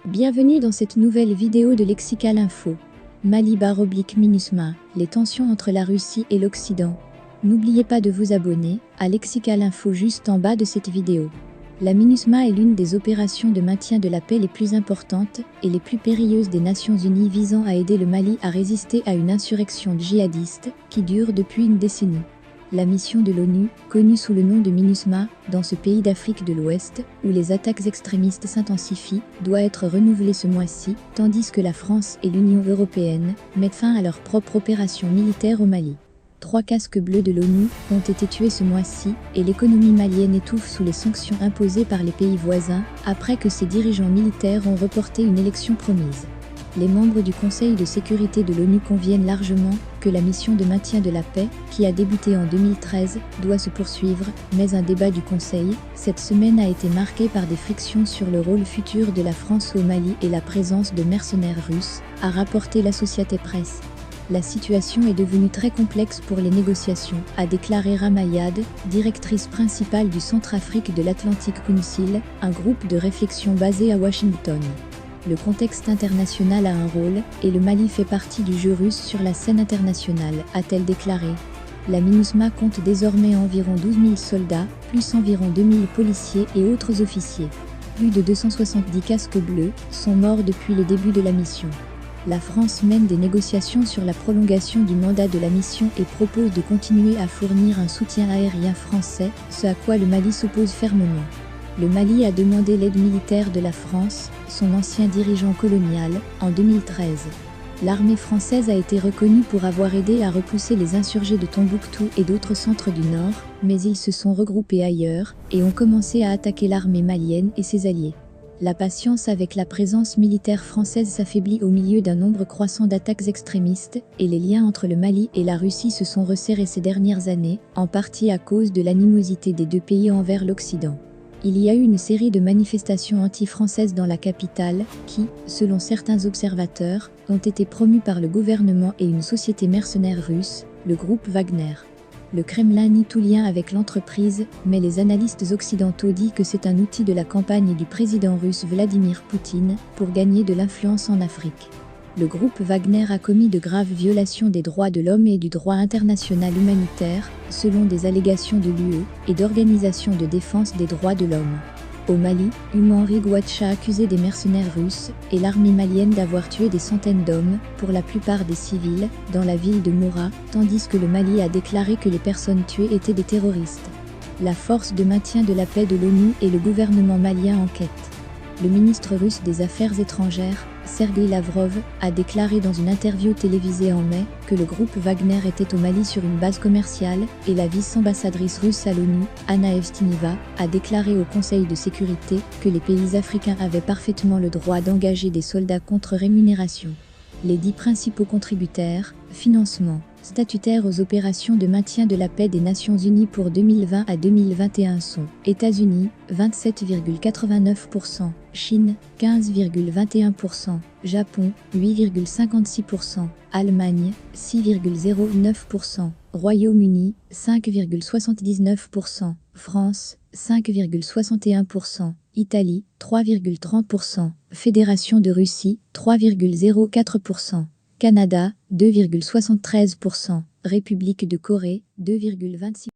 Bienvenue dans cette nouvelle vidéo de Lexical Info. Mali/MINUSMA, les tensions entre la Russie et l'Occident. N'oubliez pas de vous abonner à Lexical Info juste en bas de cette vidéo. La MINUSMA est l'une des opérations de maintien de la paix les plus importantes et les plus périlleuses des Nations Unies visant à aider le Mali à résister à une insurrection djihadiste qui dure depuis une décennie. La mission de l'ONU, connue sous le nom de MINUSMA, dans ce pays d'Afrique de l'Ouest, où les attaques extrémistes s'intensifient, doit être renouvelée ce mois-ci, tandis que la France et l'Union européenne mettent fin à leur propre opération militaire au Mali. 3 casques bleus de l'ONU ont été tués ce mois-ci et l'économie malienne étouffe sous les sanctions imposées par les pays voisins après que ses dirigeants militaires ont reporté une élection promise. Les membres du Conseil de sécurité de l'ONU conviennent largement que la mission de maintien de la paix, qui a débuté en 2013, doit se poursuivre, mais un débat du Conseil, cette semaine a été marqué par des frictions sur le rôle futur de la France au Mali et la présence de mercenaires russes, a rapporté l'Associated Press. La situation est devenue très complexe pour les négociations, a déclaré Ramayad, directrice principale du Centrafrique de l'Atlantic Council, un groupe de réflexion basé à Washington. Le contexte international a un rôle, et le Mali fait partie du jeu russe sur la scène internationale, a-t-elle déclaré. La MINUSMA compte désormais environ 12 000 soldats, plus environ 2 000 policiers et autres officiers. Plus de 270 casques bleus sont morts depuis le début de la mission. La France mène des négociations sur la prolongation du mandat de la mission et propose de continuer à fournir un soutien aérien français, ce à quoi le Mali s'oppose fermement. Le Mali a demandé l'aide militaire de la France, son ancien dirigeant colonial, en 2013. L'armée française a été reconnue pour avoir aidé à repousser les insurgés de Tombouctou et d'autres centres du Nord, mais ils se sont regroupés ailleurs et ont commencé à attaquer l'armée malienne et ses alliés. La patience avec la présence militaire française s'affaiblit au milieu d'un nombre croissant d'attaques extrémistes, et les liens entre le Mali et la Russie se sont resserrés ces dernières années, en partie à cause de l'animosité des deux pays envers l'Occident. Il y a eu une série de manifestations anti-françaises dans la capitale qui, selon certains observateurs, ont été promues par le gouvernement et une société mercenaire russe, le groupe Wagner. Le Kremlin nie tout lien avec l'entreprise, mais les analystes occidentaux disent que c'est un outil de la campagne du président russe Vladimir Poutine pour gagner de l'influence en Afrique. Le groupe Wagner a commis de graves violations des droits de l'homme et du droit international humanitaire, selon des allégations de l'UE et d'organisations de défense des droits de l'homme. Au Mali, Human Rights Watch a accusé des mercenaires russes et l'armée malienne d'avoir tué des centaines d'hommes, pour la plupart des civils, dans la ville de Moura, tandis que le Mali a déclaré que les personnes tuées étaient des terroristes. La force de maintien de la paix de l'ONU et le gouvernement malien enquêtent. Le ministre russe des Affaires étrangères, Sergueï Lavrov, a déclaré dans une interview télévisée en mai que le groupe Wagner était au Mali sur une base commerciale et la vice-ambassadrice russe à l'ONU, Anna Evstiniva, a déclaré au Conseil de sécurité que les pays africains avaient parfaitement le droit d'engager des soldats contre rémunération. Les 10 principaux contributeurs, financement, statutaires aux opérations de maintien de la paix des Nations Unies pour 2020 à 2021 sont États-Unis, 27,89%, Chine, 15,21%, Japon, 8,56%, Allemagne, 6,09%, Royaume-Uni, 5,79%, France, 5,61%, Italie, 3,30%, Fédération de Russie, 3,04%, Canada, 2,73%, République de Corée, 2,26%.